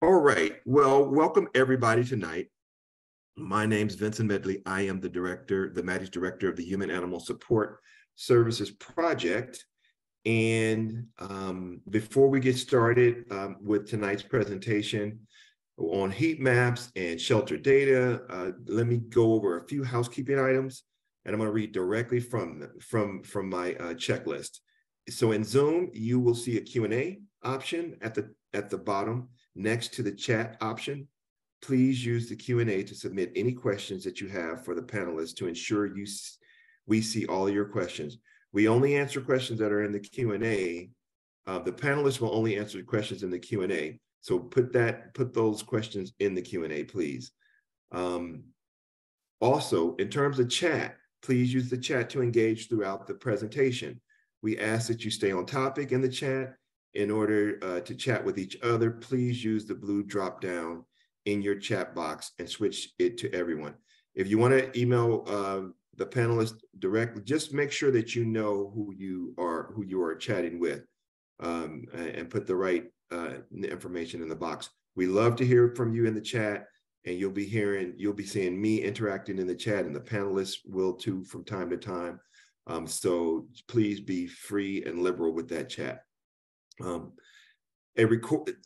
All right. Well, welcome everybody tonight. My name's Vincent Medley. I am the director, the Maddie's director of the Human Animal Support Services Project. And before we get started with tonight's presentation on heat maps and shelter data, let me go over a few housekeeping items, and I'm going to read directly from my checklist. So in Zoom, you will see a Q&A option at the bottom next to the chat option. Please use the Q&A to submit any questions that you have for the panelists to ensure we see all your questions. We only answer questions that are in the Q&A. The panelists will only answer the questions in the Q&A. So put those questions in the Q&A, please. Also, in terms of chat, please use the chat to engage throughout the presentation. We ask that you stay on topic in the chat. In order to chat with each other, please use the blue drop down in your chat box and switch it to everyone. If you want to email the panelists directly, just make sure that you know who you are chatting with, and put the right information in the box. We love to hear from you in the chat, and you'll be seeing me interacting in the chat, and the panelists will too from time to time. So please be free and liberal with that chat. A recording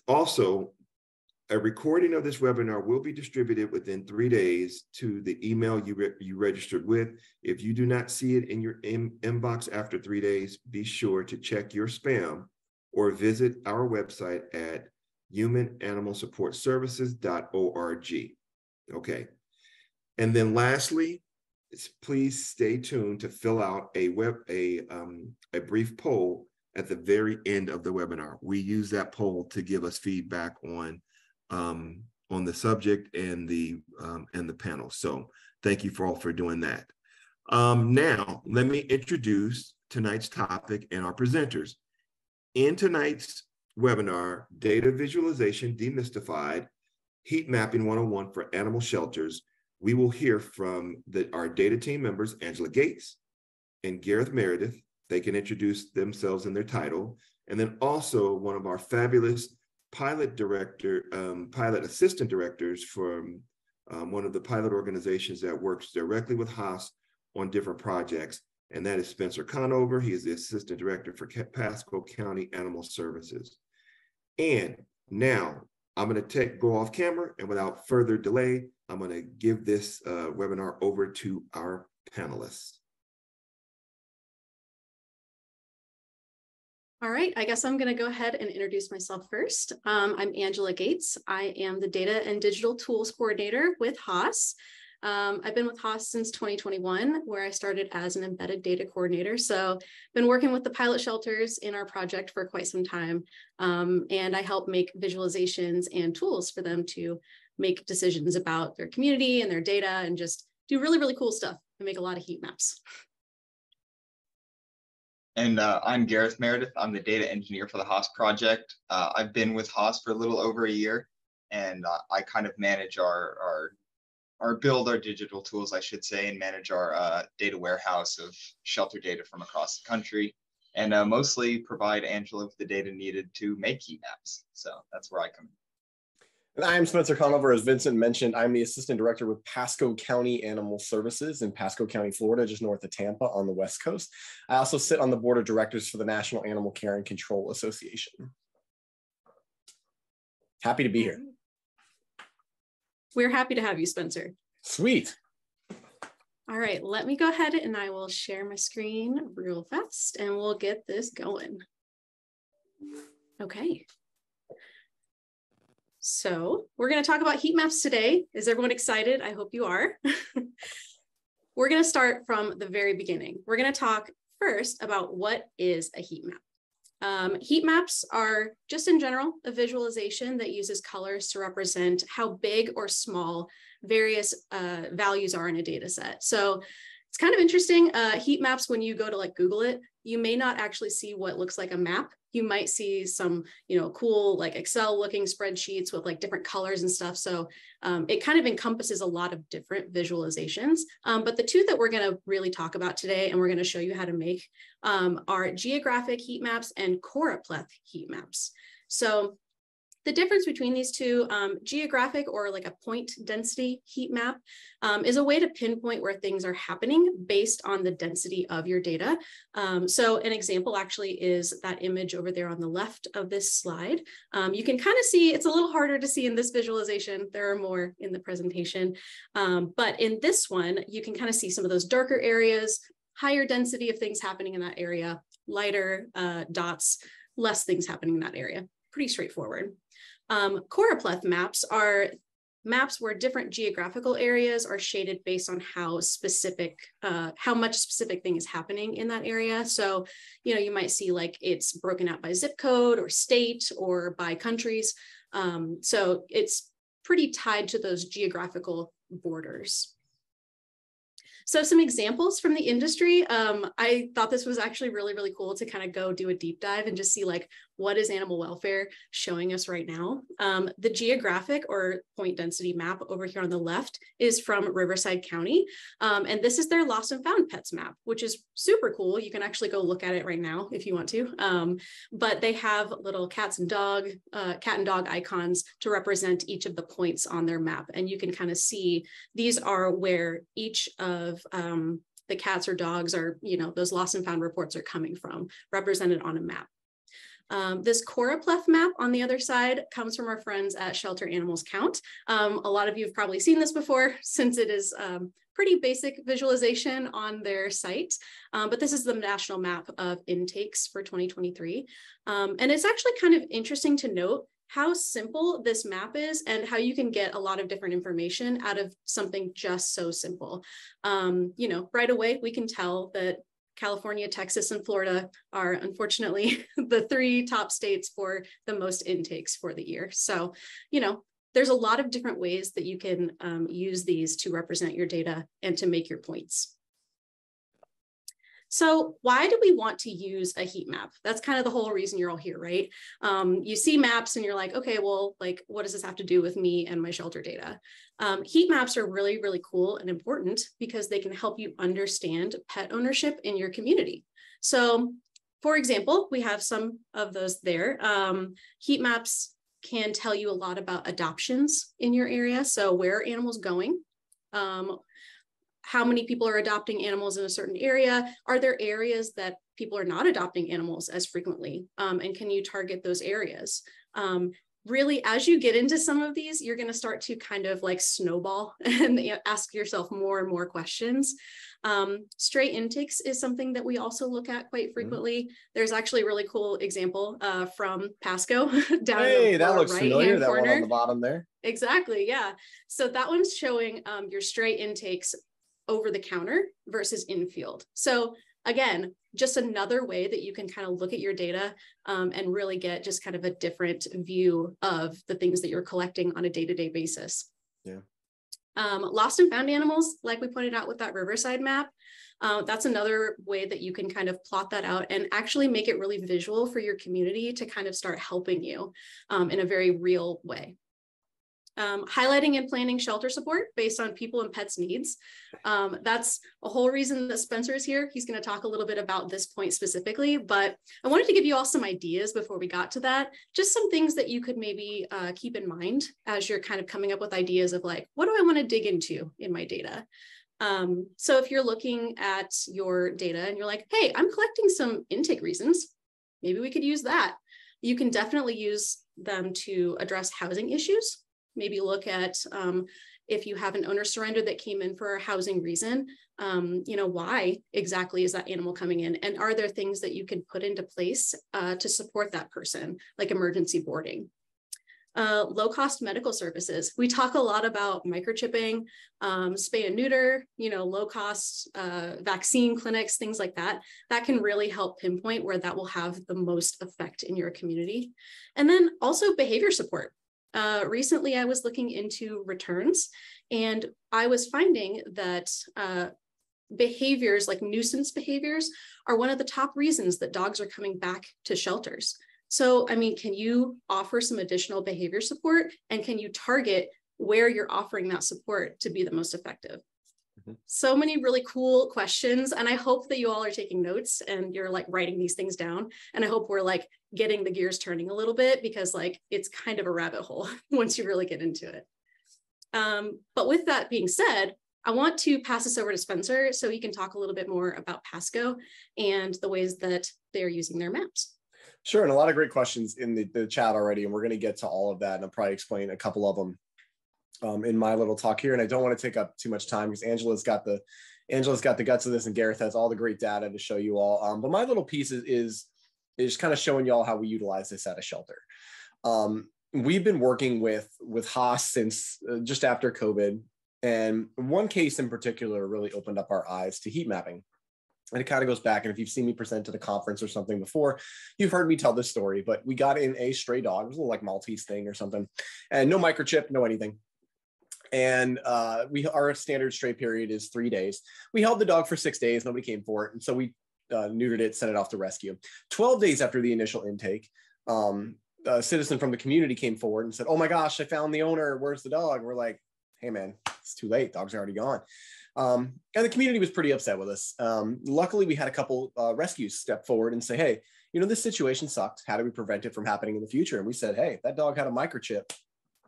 of this webinar will be distributed within 3 days to the email you registered with. If you do not see it in your inbox after 3 days, be sure to check your spam or visit our website at humananimalsupportservices.org. Okay. And then lastly, please stay tuned to fill out a brief poll at the very end of the webinar. We use that poll to give us feedback on the subject and the panel. So thank you all for doing that. Now, let me introduce tonight's topic and our presenters. In tonight's webinar, Data Visualization Demystified, Heat Mapping 101 for Animal Shelters, we will hear from our data team members, Angela Gates and Gareth Meredith. They can introduce themselves and their title. And then also one of our fabulous pilot assistant directors from one of the pilot organizations that works directly with Haas on different projects. And that is Spencer Conover. He is the assistant director for Pasco County Animal Services. And now I'm going to go off camera, and without further delay, I'm going to give this webinar over to our panelists. All right, I guess I'm going to go ahead and introduce myself first. I'm Angela Gates. I am the Data and Digital Tools Coordinator with Haas. I've been with Haas since 2021, where I started as an embedded data coordinator. So been working with the pilot shelters in our project for quite some time. And I help make visualizations and tools for them to make decisions about their community and their data and just do really, really cool stuff and make a lot of heat maps. And I'm Gareth Meredith. I'm the data engineer for the Haas project. I've been with Haas for a little over a year, and I kind of manage our digital tools, I should say, and manage our data warehouse of shelter data from across the country, and mostly provide Angela with the data needed to make heat maps. So that's where I come in. And I'm Spencer Conover. As Vincent mentioned, I'm the assistant director with Pasco County Animal Services in Pasco County, Florida, just north of Tampa on the West Coast. I also sit on the board of directors for the National Animal Care and Control Association. Happy to be here. We're happy to have you, Spencer. Sweet. All right, let me go ahead and I will share my screen real fast and we'll get this going. Okay. So we're going to talk about heat maps today. Is everyone excited? I hope you are. We're going to start from the very beginning. We're going to talk first about what is a heat map. Heat maps are just in general a visualization that uses colors to represent how big or small various values are in a data set. So it's kind of interesting. Heat maps, when you go to like Google it, you may not actually see what looks like a map. You might see some, cool like Excel looking spreadsheets with like different colors and stuff. So it kind of encompasses a lot of different visualizations. But the two that we're going to really talk about today, and we're going to show you how to make, are geographic heat maps and choropleth heat maps. So The difference between these two, geographic or like a point density heat map is a way to pinpoint where things are happening based on the density of your data. So an example actually is that image over there on the left of this slide. You can kind of see, it's a little harder to see in this visualization. There are more in the presentation. But in this one, you can kind of see some of those darker areas, higher density of things happening in that area, lighter dots, less things happening in that area. Pretty straightforward. Choropleth maps are maps where different geographical areas are shaded based on how specific, how much specific thing is happening in that area. So, you know, you might see like it's broken out by zip code or state or by countries. So it's pretty tied to those geographical borders. So some examples from the industry, I thought this was actually really, really cool to kind of go do a deep dive and just see like, what is animal welfare showing us right now? The geographic or point density map over here on the left is from Riverside County. And this is their lost and found pets map, which is super cool. You can actually go look at it right now if you want to. But they have little cat and dog icons to represent each of the points on their map. And you can kind of see these are where each of the cats or dogs are, you know, those lost and found reports are coming from, represented on a map. This choropleth map on the other side comes from our friends at Shelter Animals Count. A lot of you have probably seen this before since it is pretty basic visualization on their site. But this is the national map of intakes for 2023. And it's actually kind of interesting to note how simple this map is and how you can get a lot of different information out of something just so simple. You know, right away, we can tell that California, Texas, and Florida are unfortunately the 3 top states for the most intakes for the year. So, you know, there's a lot of different ways that you can use these to represent your data and to make your points. So why do we want to use a heat map? That's kind of the whole reason you're all here, right? You see maps and you're like, okay, well, like, what does this have to do with me and my shelter data? Heat maps are really, really cool and important because they can help you understand pet ownership in your community. So for example, we have some of those there. Heat maps can tell you a lot about adoptions in your area. So where are animals going? How many people are adopting animals in a certain area? Are there areas that people are not adopting animals as frequently? And can you target those areas? Really, as you get into some of these, you're going to start to kind of like snowball and ask yourself more and more questions. Stray intakes is something that we also look at quite frequently. There's actually a really cool example from Pasco down in the that looks familiar, that one on the bottom there. Exactly, yeah. So that one's showing your stray intakes over the counter versus infield. So again, just another way that you can kind of look at your data and really get just kind of a different view of the things that you're collecting on a day-to-day basis. Yeah. Lost and found animals, like we pointed out with that Riverside map, that's another way that you can kind of plot that out and actually make it really visual for your community to kind of start helping you in a very real way. Highlighting and planning shelter support based on people and pets' needs. That's a whole reason that Spencer is here. He's going to talk a little bit about this point specifically, but I wanted to give you all some ideas before we got to that. Just some things that you could maybe keep in mind as you're kind of coming up with ideas of like, what do I want to dig into in my data? So if you're looking at your data and you're like, hey, I'm collecting some intake reasons, maybe we could use that. You can definitely use them to address housing issues. Maybe look at if you have an owner surrender that came in for a housing reason, you know, why exactly is that animal coming in? And are there things that you can put into place to support that person, like emergency boarding? Low-cost medical services. We talk a lot about microchipping, spay and neuter, you know, low-cost vaccine clinics, things like that. That can really help pinpoint where that will have the most effect in your community. And then also behavior support. Recently, I was looking into returns and I was finding that behaviors like nuisance behaviors are one of the top reasons that dogs are coming back to shelters. So, I mean, can you offer some additional behavior support and can you target where you're offering that support to be the most effective? So many really cool questions. And I hope that you all are taking notes and you're like writing these things down. And I hope we're like getting the gears turning a little bit, because like it's kind of a rabbit hole once you really get into it. But with that being said, I want to pass this over to Spencer so he can talk a little bit more about Pasco and the ways that they're using their maps. Sure, and a lot of great questions in the chat already, and we're going to get to all of that, and I'll probably explain a couple of them in my little talk here. And I don't want to take up too much time because Angela's got the guts of this, and Gareth has all the great data to show you all. But my little piece is kind of showing y'all how we utilize this at a shelter. We've been working with Haas since just after COVID, and one case in particular really opened up our eyes to heat mapping. And it kind of goes back, and if you've seen me present at a conference or something before, you've heard me tell this story, but we got in a stray dog. It was a little like Maltese thing or something, and no microchip, no anything. And our standard stray period is 3 days. We held the dog for 6 days. Nobody came for it. And so we neutered it, sent it off to rescue. 12 days after the initial intake, a citizen from the community came forward and said, "Oh my gosh, I found the owner. Where's the dog?" And we're like, "Hey man, it's too late. Dog's already gone." And the community was pretty upset with us. Luckily, we had a couple rescues step forward and say, "Hey, you know, this situation sucked. How do we prevent it from happening in the future?" And we said, "Hey, if that dog had a microchip,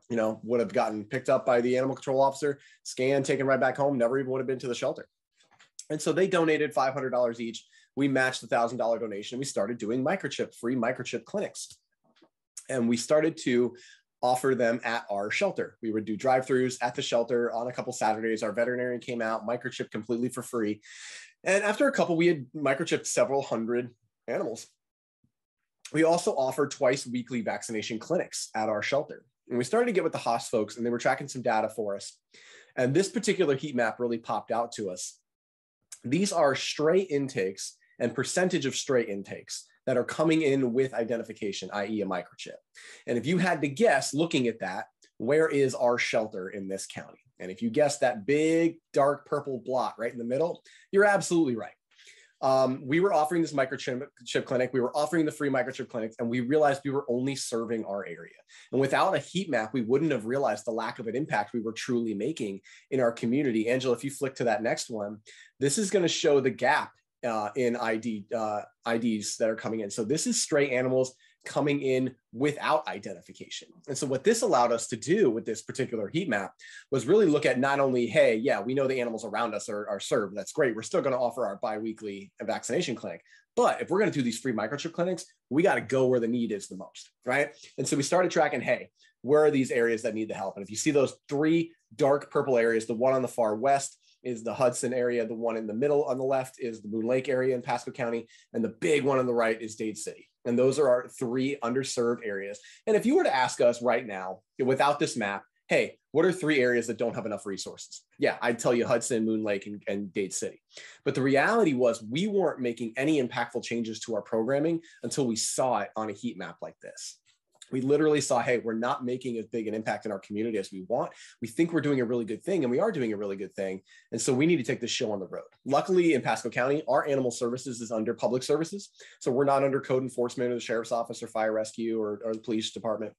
you know, would have gotten picked up by the animal control officer, scanned, taken right back home, never even would have been to the shelter." And so they donated $500 each. We matched the $1,000 donation. We started doing free microchip clinics. And we started to offer them at our shelter. We would do drive-throughs at the shelter on a couple Saturdays. Our veterinarian came out, microchipped completely for free. And after a couple, we had microchipped several hundred animals. We also offered twice weekly vaccination clinics at our shelter. And we started to get with the Haas folks, and they were tracking some data for us. And this particular heat map really popped out to us. These are stray intakes and percentage of stray intakes that are coming in with identification, i.e. a microchip. And if you had to guess, looking at that, where is our shelter in this county? And if you guess that big, dark purple blot right in the middle, you're absolutely right. We were offering this microchip clinic. We were offering the free microchip clinics, and we realized we were only serving our area. And without a heat map, we wouldn't have realized the lack of an impact we were truly making in our community. Angela, if you flick to that next one, this is going to show the gap in IDs that are coming in. So this is stray animals coming in without identification. And so what this allowed us to do with this particular heat map was really look at not only, hey, yeah, we know the animals around us are served. That's great. We're still going to offer our biweekly vaccination clinic. But if we're going to do these free microchip clinics, we got to go where the need is the most, right? And so we started tracking, hey, where are these areas that need the help? And if you see those three dark purple areas, the one on the far west is the Hudson area, the one in the middle on the left is the Moon Lake area in Pasco County, and the big one on the right is Dade City. And those are our three underserved areas. And if you were to ask us right now, without this map, hey, what are three areas that don't have enough resources? Yeah, I'd tell you Hudson, Moon Lake, and Dade City. But the reality was we weren't making any impactful changes to our programming until we saw it on a heat map like this. We literally saw, hey, we're not making as big an impact in our community as we want. We think we're doing a really good thing, and we are doing a really good thing. And so we need to take this show on the road. Luckily, in Pasco County, our animal services is under public services. So we're not under code enforcement or the sheriff's office or fire rescue or the police department.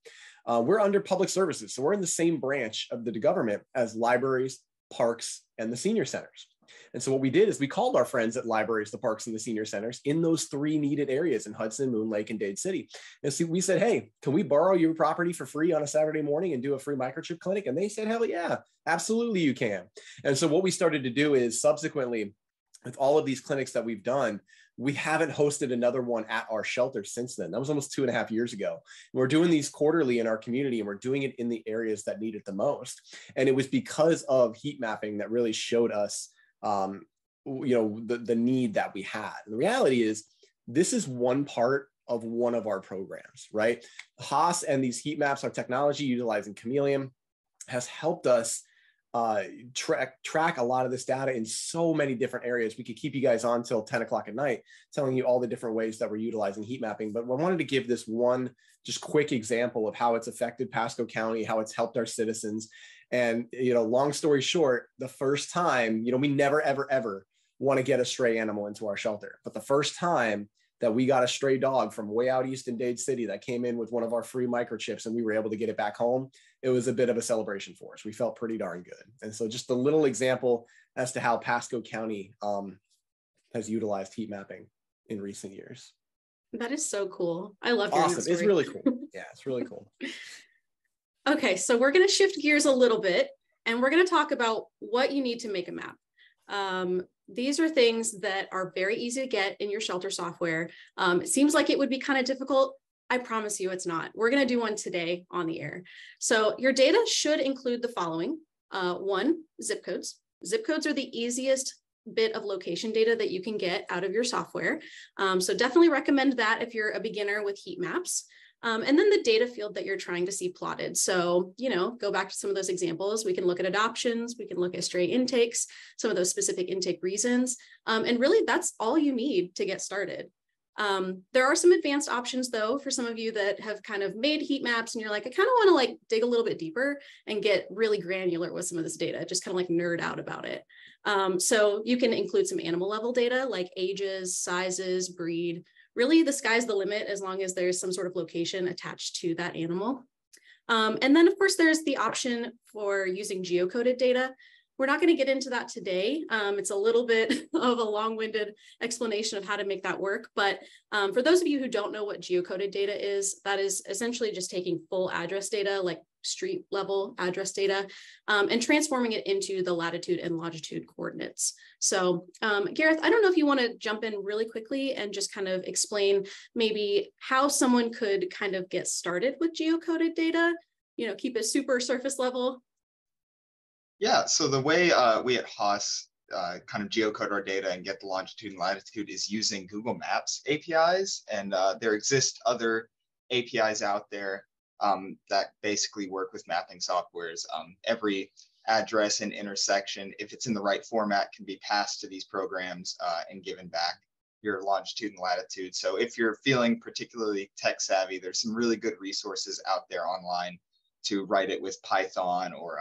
We're under public services. So we're in the same branch of the government as libraries, parks, and the senior centers. And so what we did is we called our friends at libraries, the parks, and the senior centers in those three needed areas in Hudson, Moon Lake, and Dade City. And so we said, hey, can we borrow your property for free on a Saturday morning and do a free microchip clinic? And they said, hell yeah, absolutely you can. And so what we started to do is subsequently, with all of these clinics that we've done, we haven't hosted another one at our shelter since then. That was almost 2.5 years ago. And we're doing these quarterly in our community, and we're doing it in the areas that need it the most. And it was because of heat mapping that really showed us the need that we had. And the reality is this is one part of one of our programs, right? Haas and these heat maps, our technology utilizing Chameleon, has helped us track a lot of this data in so many different areas. We could keep you guys on till 10 o'clock at night telling you all the different ways that we're utilizing heat mapping. But I wanted to give this one just quick example of how it's affected Pasco County, how it's helped our citizens. And, long story short, the first time, we never, ever, ever want to get a stray animal into our shelter. But the first time that we got a stray dog from way out east in Dade City that came in with one of our free microchips and we were able to get it back home, it was a bit of a celebration for us. We felt pretty darn good. And so just a little example as to how Pasco County has utilized heat mapping in recent years. That is so cool. I love hearing that story. It's really cool. Yeah, it's really cool. Okay, so we're going to shift gears a little bit and we're going to talk about what you need to make a map. These are things that are very easy to get in your shelter software. It seems like it would be kind of difficult. I promise you it's not. We're going to do one today on the air. So your data should include the following. One, zip codes. Zip codes are the easiest bit of location data that you can get out of your software. So definitely recommend that if you're a beginner with heat maps. And then the data field that you're trying to see plotted. So, go back to some of those examples. We can look at adoptions, we can look at stray intakes, some of those specific intake reasons. And really that's all you need to get started. There are some advanced options though, for some of you that have kind of made heat maps and you're like, I kind of want to like dig a little bit deeper and get really granular with some of this data, just kind of like nerd out about it. So you can include some animal level data like ages, sizes, breed. Really, the sky's the limit as long as there's some sort of location attached to that animal. And then, of course, there's the option for using geocoded data. We're not going to get into that today. It's a little bit of a long-winded explanation of how to make that work. But for those of you who don't know what geocoded data is, that is essentially just taking full address data, like street level address data, and transforming it into the latitude and longitude coordinates. So Gareth, I don't know if you want to jump in really quickly and just kind of explain maybe how someone could kind of get started with geocoded data, keep it super surface level. Yeah, so the way we at Haas kind of geocode our data and get the longitude and latitude is using Google Maps APIs. And there exist other APIs out there that basically work with mapping softwares. Every address and intersection, if it's in the right format, can be passed to these programs and given back your longitude and latitude. So if you're feeling particularly tech savvy, there's some really good resources out there online to write it with Python, or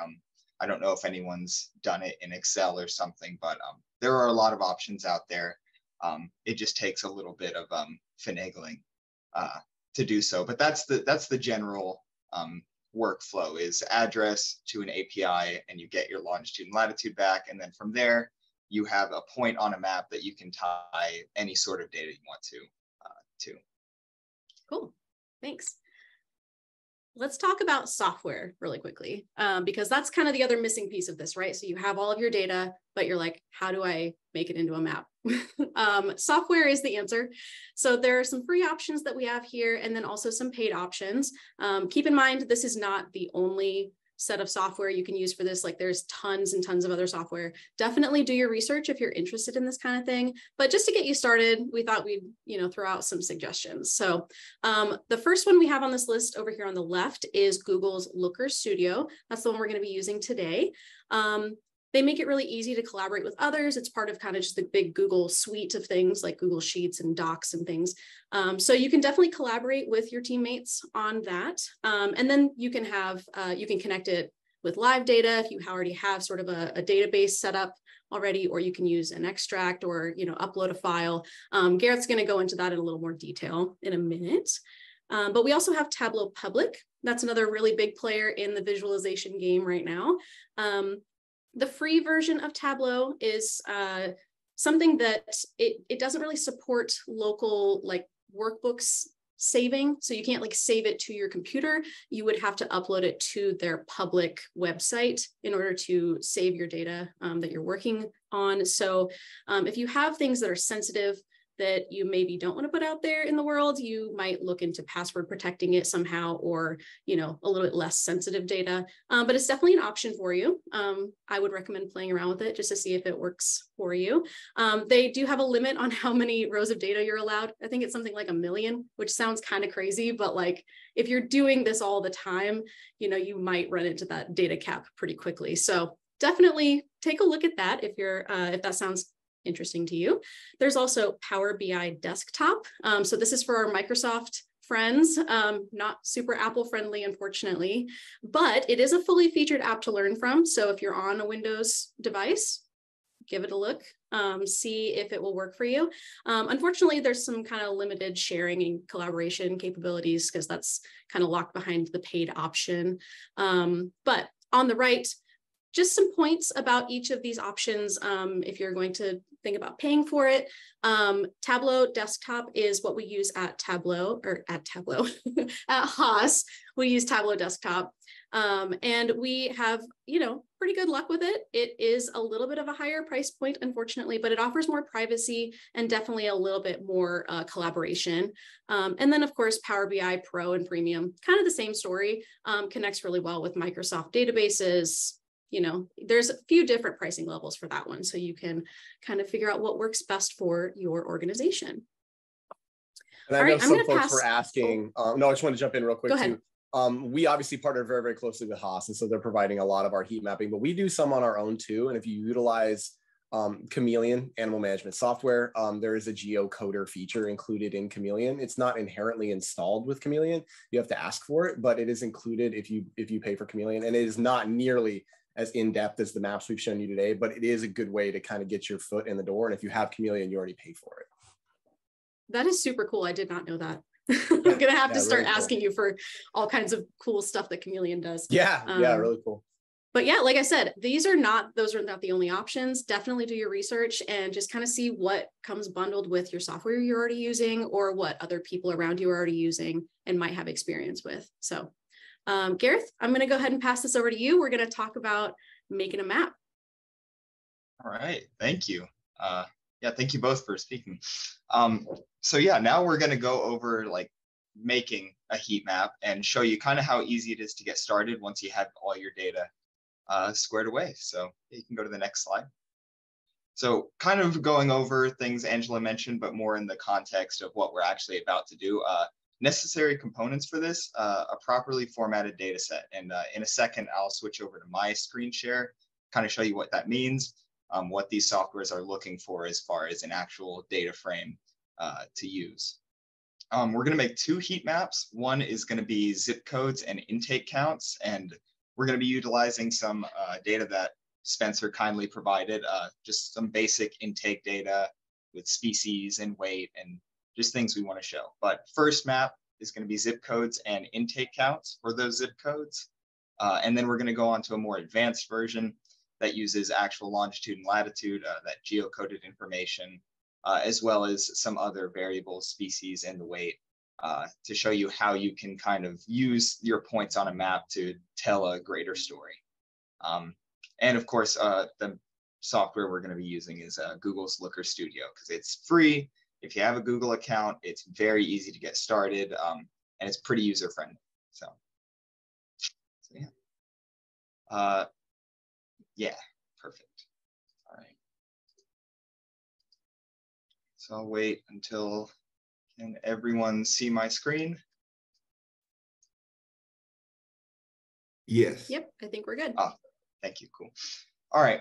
I don't know if anyone's done it in Excel or something, but there are a lot of options out there. It just takes a little bit of finagling to do so, but that's the general workflow is address to an API and you get your longitude and latitude back. And then from there, you have a point on a map that you can tie any sort of data you want to. Cool, thanks. Let's talk about software really quickly, because that's kind of the other missing piece of this, right? So you have all of your data, but you're like, how do I make it into a map? Software is the answer. So there are some free options that we have here, and then also some paid options. Keep in mind, this is not the only set of software you can use for this. Like there's tons and tons of other software. Definitely do your research if you're interested in this kind of thing. But just to get you started, we thought we'd, throw out some suggestions. So the first one we have on this list over here on the left is Google's Looker Studio. That's the one we're going to be using today. They make it really easy to collaborate with others. It's part of kind of just the big Google suite of things like Google Sheets and Docs and things. So you can definitely collaborate with your teammates on that. And then you can connect it with live data if you already have sort of a database set up already, or you can use an extract or, upload a file. Garrett's going to go into that in a little more detail in a minute. But we also have Tableau Public. That's another really big player in the visualization game right now. The free version of Tableau is something that it doesn't really support local like workbooks saving. So you can't like save it to your computer. You would have to upload it to their public website in order to save your data that you're working on. So if you have things that are sensitive that you maybe don't want to put out there in the world, you might look into password protecting it somehow, or, a little bit less sensitive data, but it's definitely an option for you. I would recommend playing around with it just to see if it works for you. They do have a limit on how many rows of data you're allowed. I think it's something like 1 million, which sounds kind of crazy, but like, if you're doing this all the time, you might run into that data cap pretty quickly. So definitely take a look at that if that sounds interesting to you. There's also Power BI Desktop. So this is for our Microsoft friends, not super Apple friendly, unfortunately, but it is a fully featured app to learn from. So if you're on a Windows device, give it a look, see if it will work for you. Unfortunately, there's some kind of limited sharing and collaboration capabilities because that's kind of locked behind the paid option. But on the right, just some points about each of these options if you're going to think about paying for it. Tableau Desktop is what we use at Tableau, at Haas. We use Tableau Desktop. And we have, pretty good luck with it. It is a little bit of a higher price point, unfortunately, but it offers more privacy and definitely a little bit more collaboration. And then, of course, Power BI Pro and Premium, kind of the same story, connects really well with Microsoft databases. There's a few different pricing levels for that one, so you can kind of figure out what works best for your organization. And I know some folks were asking, no, I just want to jump in real quick too. We obviously partner very, very closely with Haas, and so they're providing a lot of our heat mapping, but we do some on our own too. And if you utilize Chameleon animal management software, there is a geocoder feature included in Chameleon. It's not inherently installed with Chameleon. You have to ask for it, but it is included if you pay for Chameleon, and it is not nearly as in-depth as the maps we've shown you today, but it is a good way to kind of get your foot in the door. And if you have Chameleon, you already pay for it. That is super cool. I did not know that. I'm going to have to start asking you for all kinds of cool stuff that Chameleon does. Yeah, really cool. But yeah, like I said, those are not the only options. Definitely do your research and just kind of see what comes bundled with your software you're already using or what other people around you are already using and might have experience with. So Gareth, I'm going to go ahead and pass this over to you. We're going to talk about making a map. All right, thank you. Thank you both for speaking. So yeah, now we're going to go over like making a heat map and show you kind of how easy it is to get started once you have all your data squared away. So you can go to the next slide. So kind of going over things Angela mentioned, but more in the context of what we're actually about to do. Necessary components for this, a properly formatted data set. And in a second, I'll switch over to my screen share, kind of show you what that means, what these softwares are looking for as far as an actual data frame to use. We're going to make two heat maps. One is going to be zip codes and intake counts, and we're going to be utilizing some data that Spencer kindly provided, just some basic intake data with species and weight and just things we want to show. But first map is going to be zip codes and intake counts for those zip codes. And then we're going to go on to a more advanced version that uses actual longitude and latitude, that geocoded information, as well as some other variables, species, and the weight to show you how you can kind of use your points on a map to tell a greater story. And of course, the software we're going to be using is Google's Looker Studio because it's free. If you have a Google account, it's very easy to get started, and it's pretty user-friendly. So yeah, perfect. All right. So I'll wait until, can everyone see my screen? Yes. Yep, I think we're good. Oh, thank you, cool. All right.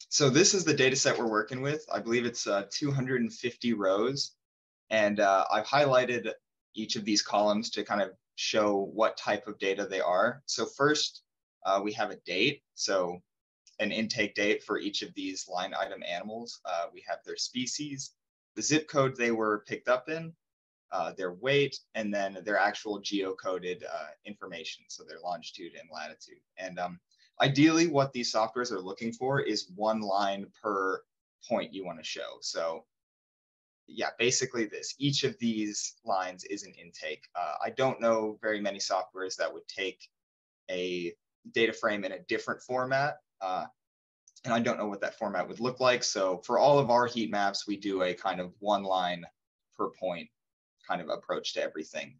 So this is the data set we're working with. I believe it's 250 rows. And I've highlighted each of these columns to kind of show what type of data they are. So first, we have a date. So an intake date for each of these line item animals. We have their species, the zip code they were picked up in, their weight, and then their actual geocoded information. So their longitude and latitude. And ideally, what these softwares are looking for is one line per point you want to show. So yeah, basically this, each of these lines is an intake. I don't know very many softwares that would take a data frame in a different format. And I don't know what that format would look like. So for all of our heat maps, we do a kind of one line per point kind of approach to everything.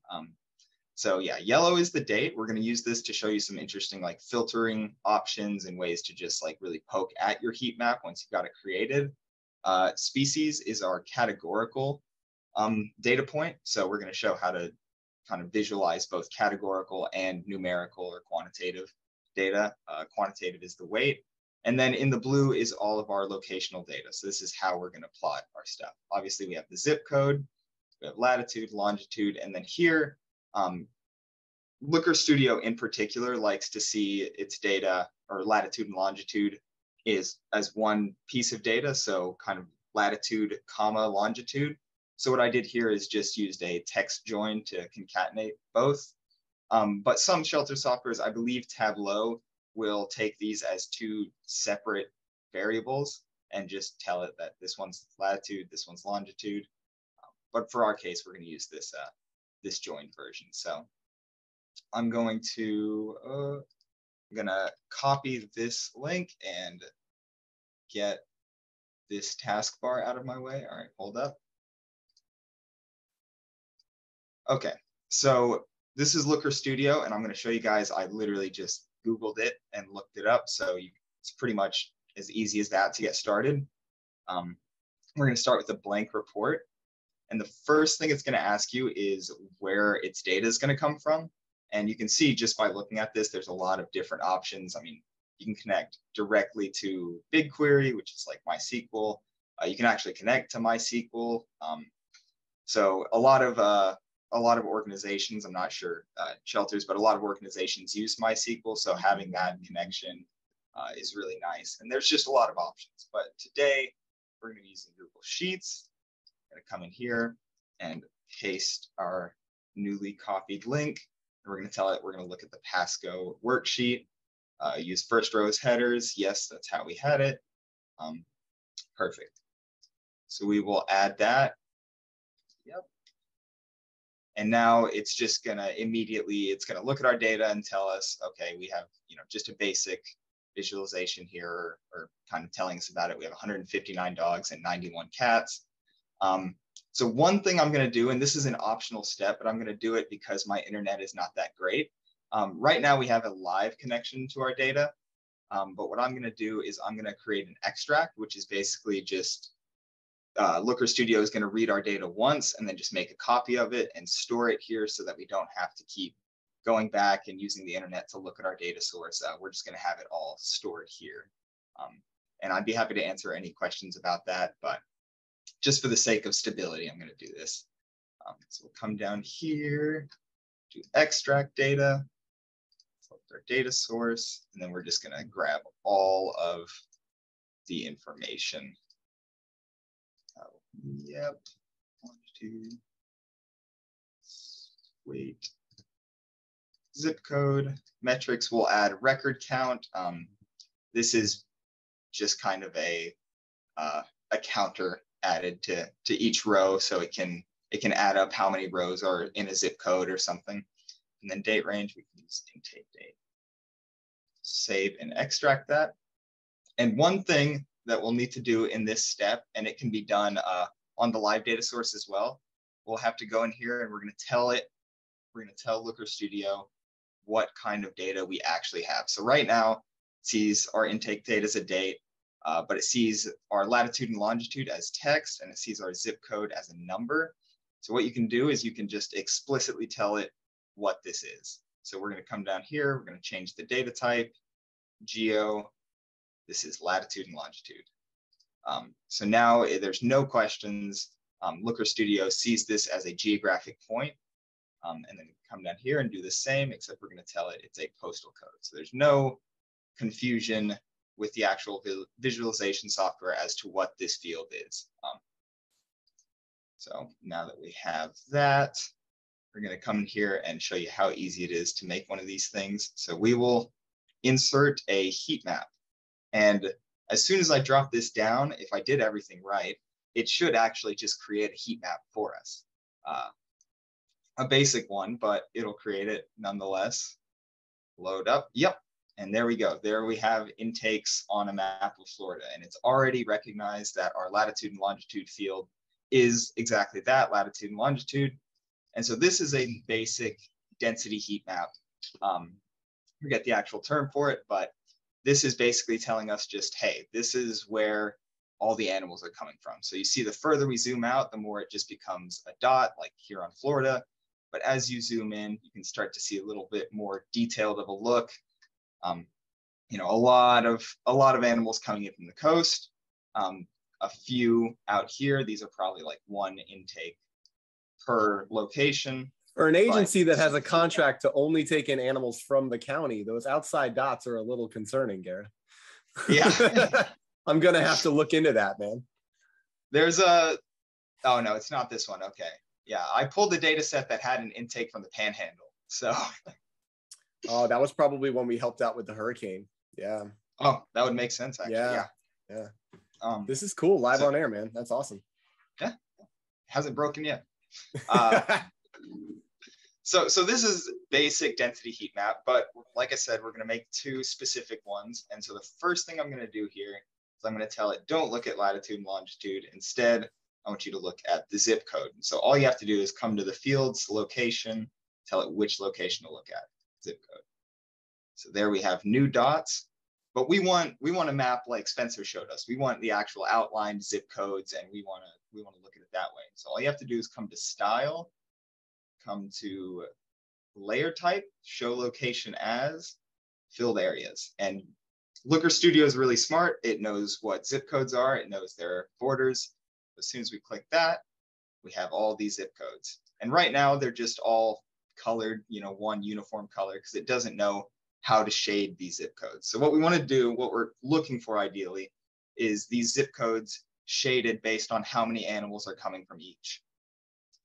So yeah, yellow is the date. We're going to use this to show you some interesting like filtering options and ways to just like really poke at your heat map once you've got it created. Species is our categorical data point. So we're going to show how to kind of visualize both categorical and numerical or quantitative data. Quantitative is the weight. And then in the blue is all of our locational data. So this is how we're going to plot our stuff. Obviously, we have the zip code, we have latitude, longitude, and then here, Looker Studio in particular likes to see its data or latitude and longitude is as one piece of data, so kind of latitude, comma, longitude. So what I did here is just used a text join to concatenate both. But some shelter softwares, I believe Tableau, will take these as two separate variables and just tell it that this one's latitude, this one's longitude. But for our case, we're going to use this this join version. So I'm going to copy this link and get this taskbar out of my way. All right, hold up. Okay, so this is Looker Studio, and I'm going to show you guys. I literally just Googled it and looked it up, so it's pretty much as easy as that to get started. We're going to start with a blank report, and the first thing it's going to ask you is where its data is going to come from. And you can see just by looking at this, there's a lot of different options. I mean, you can connect directly to BigQuery, which is like MySQL. You can actually connect to MySQL. So a lot of organizations, I'm not sure shelters, but a lot of organizations use MySQL. So having that connection is really nice. And there's just a lot of options. But today we're going to be using Google Sheets. I'm going to come in here and paste our newly copied link. And we're going to tell it we're going to look at the Pasco worksheet. Use first row as headers. Yes, that's how we had it. Perfect. So we will add that. Yep. And now it's just gonna it's gonna look at our data and tell us, okay, we have, just a basic visualization here, or kind of telling us about it. We have 159 dogs and 91 cats. So one thing I'm gonna do, and this is an optional step, but I'm gonna do it because my internet is not that great. Right now we have a live connection to our data, but what I'm gonna do is I'm gonna create an extract, which is basically just Looker Studio is going to read our data once and then just make a copy of it and store it here so that we don't have to keep going back and using the internet to look at our data source. We're just going to have it all stored here. And I'd be happy to answer any questions about that, but just for the sake of stability, I'm going to do this. So we'll come down here, do extract data, select our data source, and then we're just going to grab all of the information. Yep. Longitude, weight, zip code, metrics. We'll add record count. This is just kind of a counter added to each row, so it can add up how many rows are in a zip code or something. And then date range, we can use intake date. Save and extract that. And one thing that we'll need to do in this step, and it can be done on the live data source as well. We'll have to go in here and we're going to tell Looker Studio what kind of data we actually have. So right now, it sees our intake date as a date, but it sees our latitude and longitude as text, and it sees our zip code as a number. So what you can do is you can just explicitly tell it what this is. So we're going to come down here, we're going to change the data type, geo. This is latitude and longitude. So now there's no questions. Looker Studio sees this as a geographic point. And then come down here and do the same, except we're going to tell it it's a postal code. So there's no confusion with the actual visualization software as to what this field is. So now that we have that, we're going to come in here and show you how easy it is to make one of these things. So we will insert a heat map. And as soon as I drop this down, if I did everything right, it should actually just create a heat map for us. A basic one, but it'll create it nonetheless. Load up, yep, and there we go. There we have intakes on a map of Florida, and it's already recognized that our latitude and longitude field is exactly that, latitude and longitude. And so this is a basic density heat map. Forget the actual term for it, but this is basically telling us just, hey, this is where all the animals are coming from. So you see, the further we zoom out, the more it just becomes a dot, like here on Florida. But as you zoom in, you can start to see a little bit more detailed of a look. A lot of animals coming in from the coast. A few out here. These are probably like one intake per location. For an agency that has a contract to only take in animals from the county, those outside dots are a little concerning, Gareth. Yeah. I'm gonna have to look into that, man. There's a, oh no, it's not this one. Okay. Yeah, I pulled the data set that had an intake from the Panhandle. So. Oh, that was probably when we helped out with the hurricane. Yeah. Oh, that would make sense, actually. Yeah. Yeah. This is cool. Live on air, man. That's awesome. Yeah. Hasn't broken yet. So this is basic density heat map, but like I said, we're going to make two specific ones. And so the first thing I'm going to do here is I'm going to tell it, don't look at latitude and longitude. Instead, I want you to look at the zip code. And so all you have to do is come to the field's location, tell it which location to look at, zip code. So there we have new dots, but we want to map like Spencer showed us. We want the actual outlined zip codes, and we want to look at it that way. So all you have to do is come to style, come to layer type, show location as, filled areas. And Looker Studio is really smart. It knows what zip codes are. It knows their borders. As soon as we click that, we have all these zip codes. And right now they're just all colored, one uniform color, because it doesn't know how to shade these zip codes. So what we want to do, what we're looking for ideally, is these zip codes shaded based on how many animals are coming from each.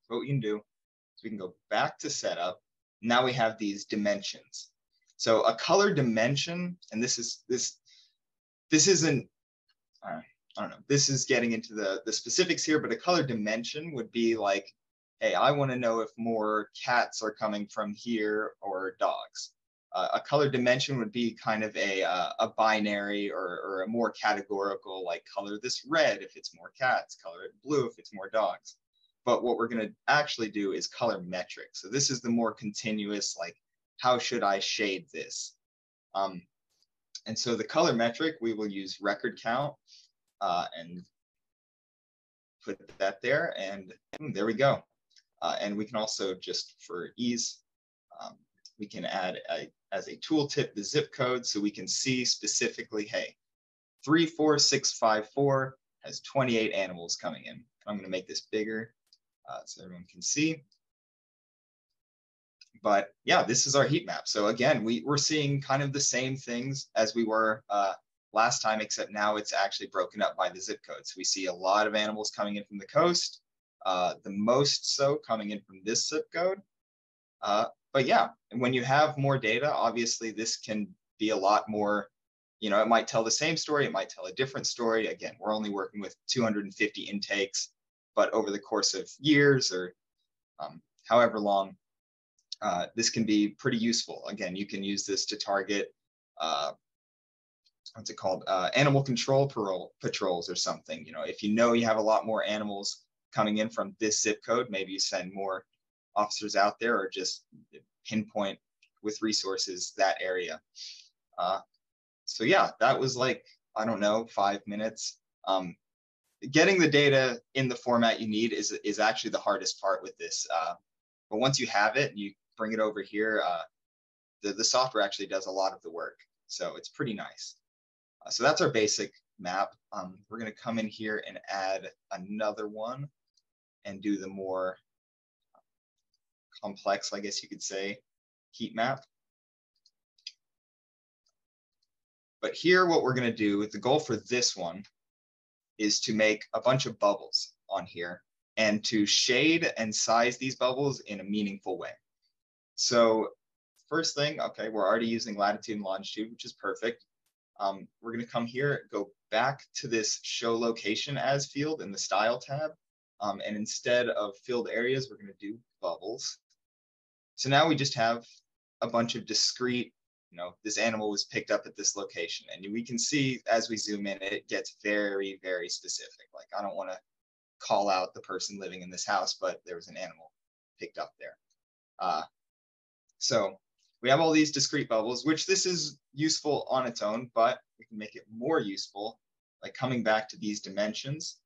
So what we can do is we can go back to setup. Now we have these dimensions. So a color dimension, and this isn't, I don't know, this is getting into the specifics here, but a color dimension would be like, hey, I want to know if more cats are coming from here or dogs. A color dimension would be kind of a binary or a more categorical, like color this red if it's more cats, color it blue if it's more dogs. But what we're going to actually do is color metric. So this is the more continuous, like, how should I shade this? And so the color metric, we will use record count and put that there, and there we go. And we can also, just for ease, we can add as a tooltip the zip code, so we can see specifically, hey, 34654 has 28 animals coming in. I'm going to make this bigger so everyone can see. But yeah, this is our heat map. So again, we're seeing kind of the same things as we were last time, except now it's actually broken up by the zip codes. We see a lot of animals coming in from the coast, the most so coming in from this zip code. But yeah, and when you have more data, obviously this can be a lot more, it might tell the same story, it might tell a different story. Again, we're only working with 250 intakes, but over the course of years or however long, this can be pretty useful. Again, you can use this to target, what's it called? Animal control patrols or something. If you have a lot more animals coming in from this zip code, maybe you send more officers out there, or just pinpoint with resources that area. So yeah, that was like, I don't know, 5 minutes. Getting the data in the format you need is actually the hardest part with this. But once you have it and you bring it over here, the software actually does a lot of the work. So it's pretty nice. So that's our basic map. We're going to come in here and add another one and do the more complex, I guess you could say, heat map. But here, what we're going to do, the goal for this one is to make a bunch of bubbles on here and to shade and size these bubbles in a meaningful way. So first thing, okay, we're already using latitude and longitude, which is perfect. We're going to come here, go back to this show location as field in the style tab. And instead of filled areas, we're going to do bubbles. So now we just have a bunch of discrete, this animal was picked up at this location. And we can see as we zoom in, it gets very, very specific. Like, I don't want to call out the person living in this house, but there was an animal picked up there. So we have all these discrete bubbles, which this is useful on its own, but we can make it more useful, like coming back to these dimensions.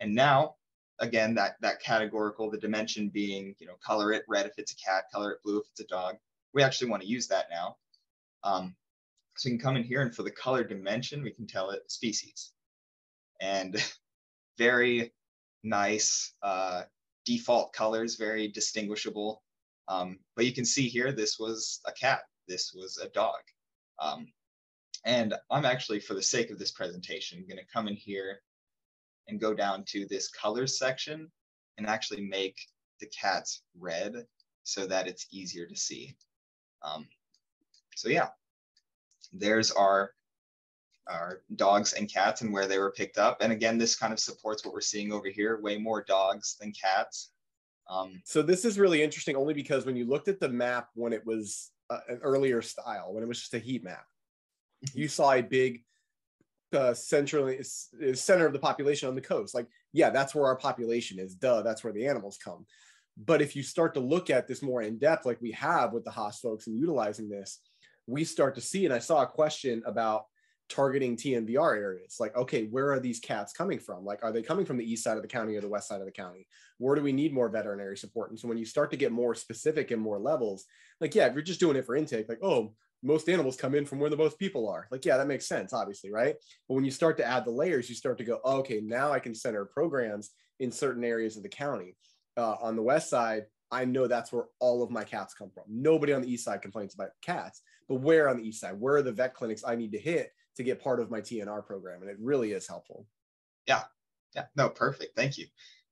And now, again, that categorical, the dimension being, color it red if it's a cat, color it blue if it's a dog. We actually want to use that now. So we can come in here, and for the color dimension, we can tell it species. And very nice default colors, very distinguishable. But you can see here, this was a cat, this was a dog. And I'm actually, for the sake of this presentation, going to come in here and go down to this colors section and actually make the cats red so that it's easier to see. So yeah, there's our dogs and cats and where they were picked up. And again, this kind of supports what we're seeing over here, way more dogs than cats. So this is really interesting only because when you looked at the map when it was an earlier style, when it was just a heat map, you saw a big center of the population on the coast. Like, yeah, that's where our population is. Duh, that's where the animals come. But if you start to look at this more in depth, like we have with the Haas folks and utilizing this, we start to see, and I saw a question about targeting TNVR areas. Like, okay, where are these cats coming from? Like, are they coming from the east side of the county or the west side of the county? Where do we need more veterinary support? And so when you start to get more specific and more levels, like, yeah, if you're just doing it for intake, like, oh, most animals come in from where the most people are. Like, yeah, that makes sense, obviously, right? But when you start to add the layers, you start to go, oh, okay, now I can center programs in certain areas of the county. On the west side, I know that's where all of my cats come from. Nobody on the east side complains about cats, but where on the east side? Where are the vet clinics I need to hit to get part of my TNR program? And it really is helpful. Yeah, no, perfect. Thank you.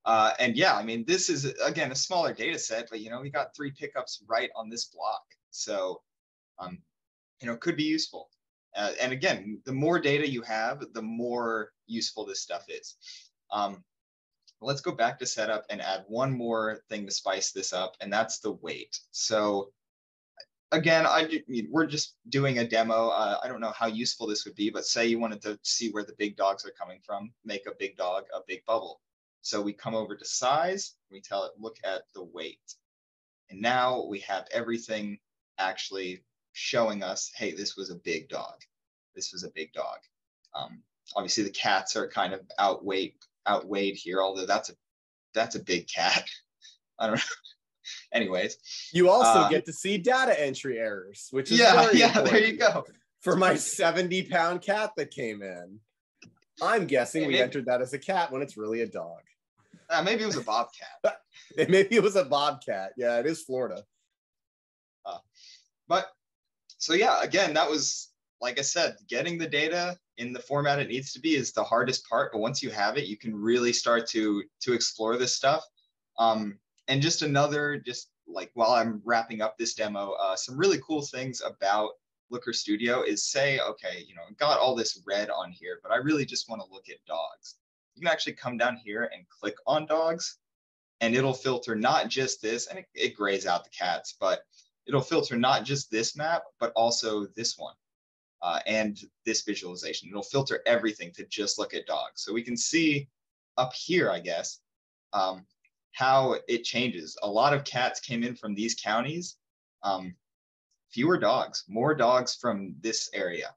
And yeah, I mean, this is, again, a smaller data set, but, you know, we got 3 pickups right on this block. So, you know, it could be useful. And again, the more data you have, the more useful this stuff is. Let's go back to setup and add one more thing to spice this up, and that's the weight. So again, we're just doing a demo. I don't know how useful this would be, but say you wanted to see where the big dogs are coming from, make a big dog a big bubble. So we come over to size, we tell it, look at the weight. And now we have everything actually showing us, hey, this was a big dog. This was a big dog. Obviously, the cats are kind of outweighed here, although that's a big cat. I don't know. Anyways, you also get to see data entry errors, which is very important. There you go. For my 70-pound cat that came in, I'm guessing we entered that as a cat when it's really a dog. Maybe it was a bobcat. Maybe it was a bobcat. Yeah, it is Florida. But so yeah, again, that was, like I said, getting the data in the format it needs to be is the hardest part. But once you have it, you can really start to explore this stuff. And just like while I'm wrapping up this demo, some really cool things about Looker Studio is say, okay, you know, got all this red on here, but I really just want to look at dogs. You can actually come down here and click on dogs, and it'll filter not just this, and it grays out the cats, but it'll filter not just this map, but also this one and this visualization. It'll filter everything to just look at dogs. So we can see up here, I guess, how it changes. A lot of cats came in from these counties, fewer dogs, more dogs from this area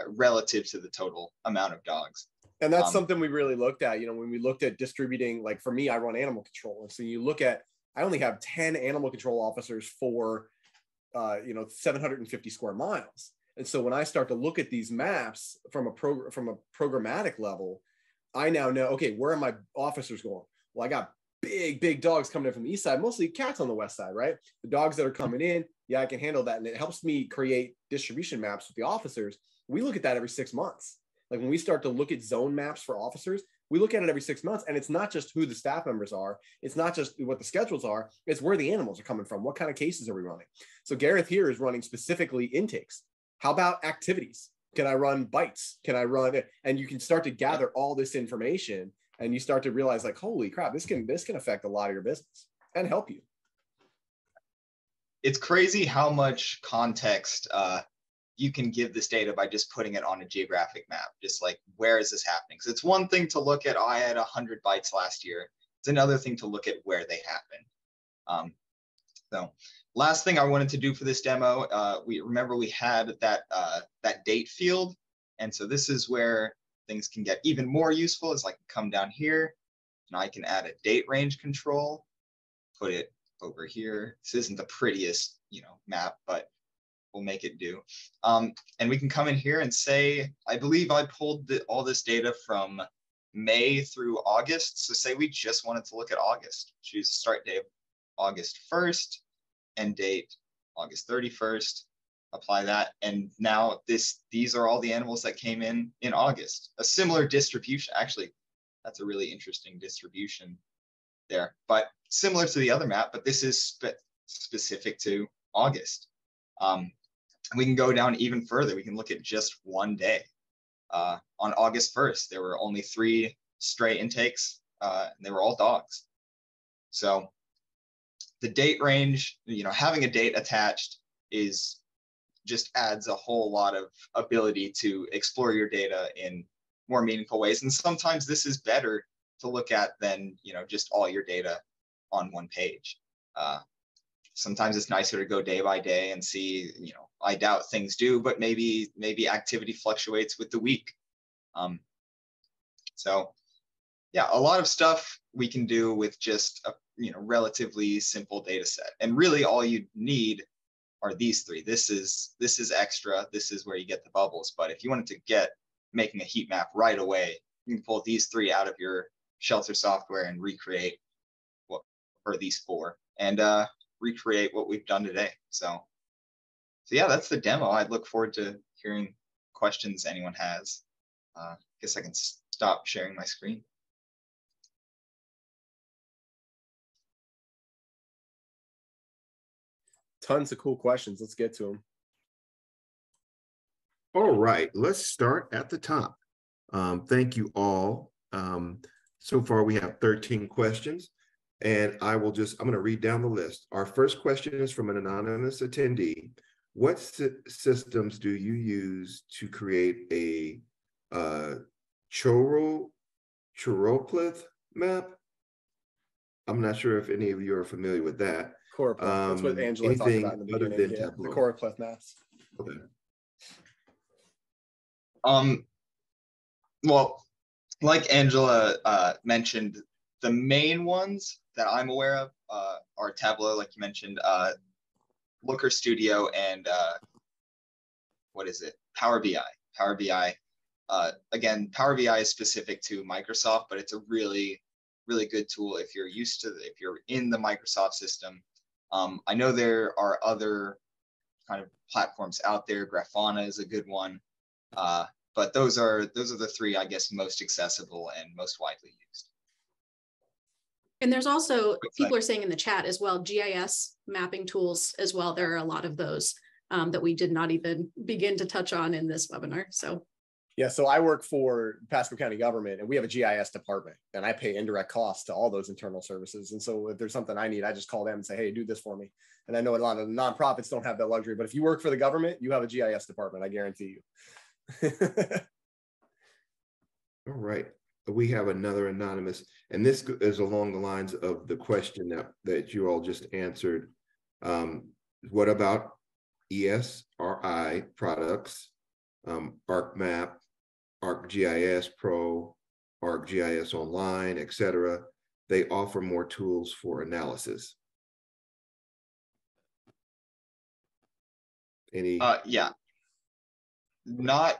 relative to the total amount of dogs. And that's something we really looked at, you know, when we looked at distributing, like for me, I run animal control. And so you look at, I only have 10 animal control officers for, 750 square miles. And so when I start to look at these maps from a programmatic level, I now know, okay, where are my officers going? Well, I got big dogs coming in from the east side, mostly cats on the west side, right? The dogs that are coming in, yeah, I can handle that. And it helps me create distribution maps with the officers. We look at that every 6 months. Like when we start to look at zone maps for officers, we look at it every 6 months, and it's not just who the staff members are. It's not just what the schedules are. It's where the animals are coming from. What kind of cases are we running? So Gareth here is running specifically intakes. How about activities? Can I run bites? Can I run it? And you can start to gather all this information, and you start to realize, like, holy crap, this can affect a lot of your business and help you. It's crazy how much context you can give this data by just putting it on a geographic map. Just like, where is this happening? So it's one thing to look at, I had 100 bites last year. It's another thing to look at where they happened. So last thing I wanted to do for this demo, we had that date field. And so this is where things can get even more useful, is like come down here and I can add a date range control, put it over here. This isn't the prettiest, map, but we'll make it do. And we can come in here and say, I believe I pulled all this data from May through August. So say we just wanted to look at August. Choose start date August 1st, end date August 31st. apply that. And now these are all the animals that came in August. A similar distribution, actually, that's a really interesting distribution there, but similar to the other map, but this is specific to August. We can go down even further. We can look at just one day. On August 1st, there were only 3 stray intakes, and they were all dogs. So the date range, having a date attached just adds a whole lot of ability to explore your data in more meaningful ways. And sometimes this is better to look at than, just all your data on one page. Sometimes it's nicer to go day by day and see, I doubt things do, but maybe activity fluctuates with the week. So yeah, a lot of stuff we can do with just a relatively simple data set. And really all you need are these 3. This is extra. This is where you get the bubbles. But if you wanted to get making a heat map right away, you can pull these 3 out of your shelter software and recreate these 4 and recreate what we've done today. So yeah, that's the demo. I'd look forward to hearing questions anyone has. Guess I can stop sharing my screen. Tons of cool questions. Let's get to them. All right, let's start at the top. Thank you all. So far, we have 13 questions, and I'm going to read down the list. Our first question is from an anonymous attendee. What systems do you use to create a choropleth map? I'm not sure if any of you are familiar with that. Choropleth. That's what Angela talked about in the beginning. Yeah, the choropleth maps. Okay. Well, like Angela mentioned, the main ones that I'm aware of are Tableau, like you mentioned, Looker Studio, and Power BI. Power BI. Again, Power BI is specific to Microsoft, but it's a really, really good tool if you're if you're in the Microsoft system. I know there are other kind of platforms out there. Grafana is a good one. But those are the 3, I guess, most accessible and most widely used. And there's also, people are saying in the chat as well, GIS mapping tools as well. There are a lot of those that we did not even begin to touch on in this webinar. So yeah, so I work for Pasco County government, and we have a GIS department, and I pay indirect costs to all those internal services. And so if there's something I need, I just call them and say, hey, do this for me. And I know a lot of nonprofits don't have that luxury, but if you work for the government, you have a GIS department, I guarantee you. All right. We have another anonymous, and this is along the lines of the question that you all just answered. What about ESRI products, ArcMap, ArcGIS Pro, ArcGIS Online, etc.? They offer more tools for analysis. Any? Yeah. Not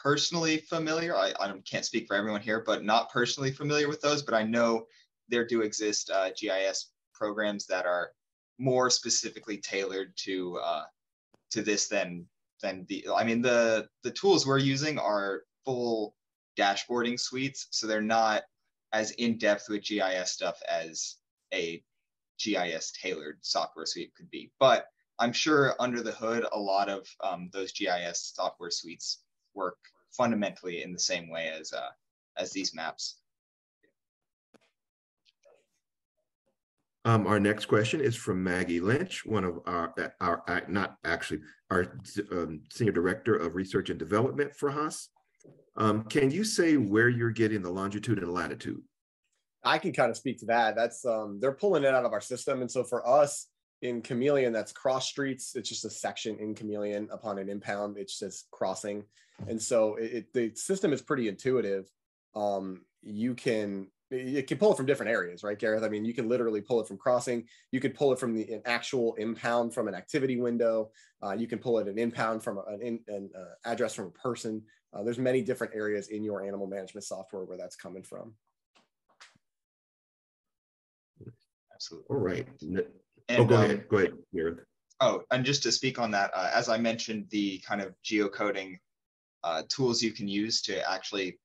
personally familiar. I can't speak for everyone here, but not personally familiar with those. But I know there do exist GIS programs that are more specifically tailored to this than the tools we're using are full dashboarding suites, so they're not as in depth with GIS stuff as a GIS tailored software suite could be. But I'm sure under the hood, a lot of those GIS software suites work fundamentally in the same way as these maps. Our next question is from Maggie Lynch, one of our Senior Director of Research and Development for Haas. Can you say where you're getting the longitude and latitude? I can kind of speak to that. That's they're pulling it out of our system. And so for us in Chameleon, that's cross streets. It's just a section in Chameleon. Upon an impound, it's just crossing. And so the system is pretty intuitive. It can pull it from different areas, right, Gareth? I mean, you can literally pull it from crossing. You could pull it from an actual impound from an activity window. You can pull it an impound from an address from a person. There's many different areas in your animal management software where that's coming from. Absolutely. All right. And, go ahead, Gareth. Oh, and just to speak on that, as I mentioned, the kind of geocoding tools you can use to actually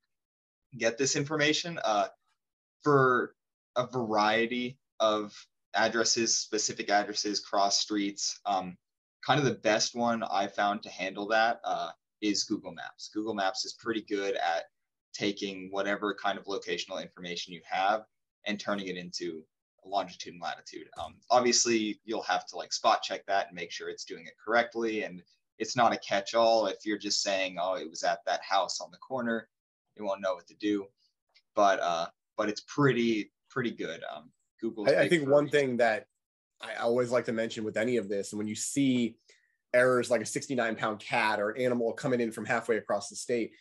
get this information for a variety of addresses, specific addresses, cross streets. Kind of the best one I found to handle that is Google Maps. Google Maps is pretty good at taking whatever kind of locational information you have and turning it into longitude and latitude. Obviously, you'll have to like spot check that and make sure it's doing it correctly. And it's not a catch-all. If you're just saying, oh, it was at that house on the corner, you won't know what to do. But it's pretty good. Google's I think one thing that I always like to mention with any of this, and when you see errors like a 69-pound cat or an animal coming in from halfway across the state,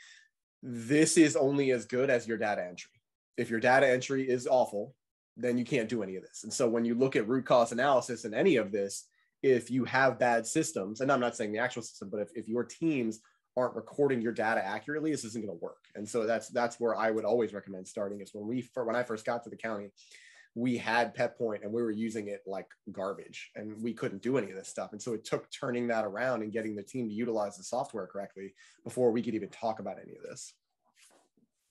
this is only as good as your data entry. If your data entry is awful, then you can't do any of this. And so when you look at root cause analysis in any of this, if you have bad systems, and I'm not saying the actual system, but if your teams aren't recording your data accurately, this isn't going to work. And so that's where I would always recommend starting is when I first got to the county, we had PetPoint and we were using it like garbage and we couldn't do any of this stuff. And so it took turning that around and getting the team to utilize the software correctly before we could even talk about any of this.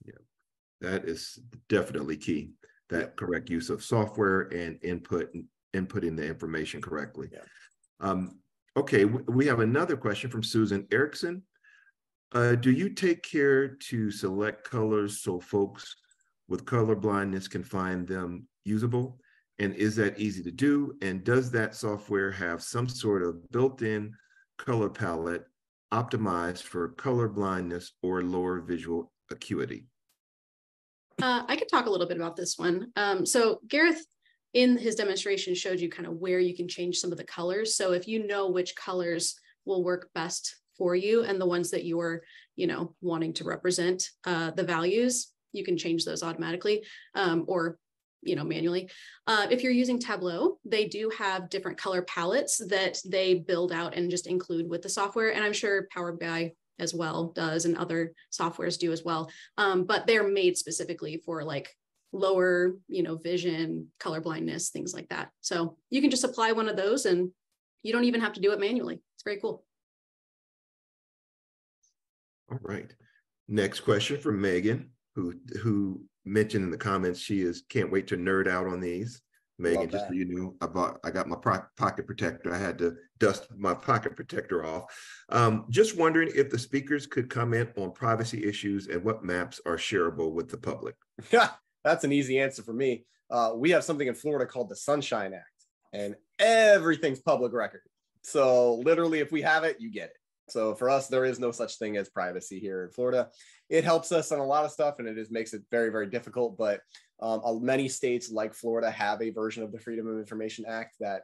Yeah, that is definitely key. That correct use of software and inputting the information correctly. Yeah. Okay, we have another question from Susan Erickson. Do you take care to select colors so folks with color blindness can find them usable? And is that easy to do? And does that software have some sort of built-in color palette optimized for color blindness or lower visual acuity? I could talk a little bit about this one. So Gareth, in his demonstration, showed you kind of where you can change some of the colors. So if you know which colors will work best for you and the ones that you're, wanting to represent the values, you can change those automatically or, manually. If you're using Tableau, they do have different color palettes that they build out and just include with the software. And I'm sure Power BI as well does, and other softwares do as well. But they're made specifically for like lower, vision, color blindness, things like that. So you can just apply one of those and you don't even have to do it manually. It's very cool. All right. Next question from Megan, who mentioned in the comments she can't wait to nerd out on these. Megan, just so you know, I got my pocket protector. I had to dust my pocket protector off. Just wondering if the speakers could comment on privacy issues and what maps are shareable with the public. Yeah, that's an easy answer for me. We have something in Florida called the Sunshine Act, and everything's public record. So literally, if we have it, you get it. So for us, there is no such thing as privacy here in Florida. It helps us on a lot of stuff, and it just makes it very, very difficult. But many states like Florida have a version of the Freedom of Information Act that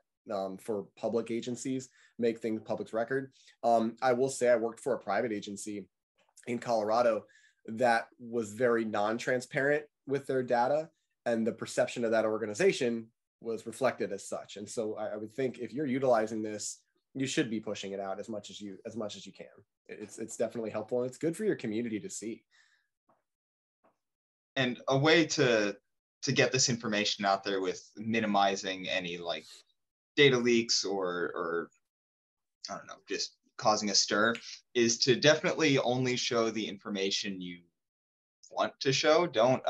for public agencies make things public record. I will say I worked for a private agency in Colorado that was very non-transparent with their data, and the perception of that organization was reflected as such. And so I would think if you're utilizing this, you should be pushing it out as much as you can. It's definitely helpful, and it's good for your community to see. And a way to get this information out there with minimizing any like data leaks or I don't know, just causing a stir is to definitely only show the information you want to show. Don't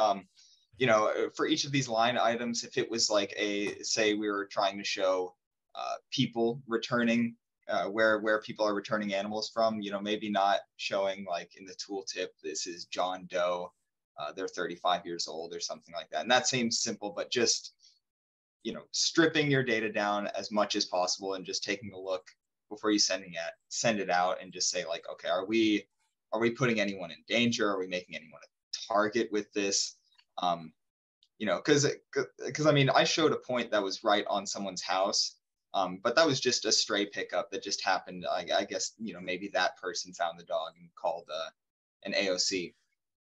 for each of these line items, if it was like say we were trying to show people returning where people are returning animals from, maybe not showing like in the tooltip, this is John Doe, they're 35 years old or something like that. And that seems simple, but just, stripping your data down as much as possible and just taking a look before you send it out and just say like, okay, are we putting anyone in danger? Are we making anyone a target with this? Because I mean, I showed a point that was right on someone's house. But that was just a stray pickup that just happened. I guess, maybe that person found the dog and called an AOC.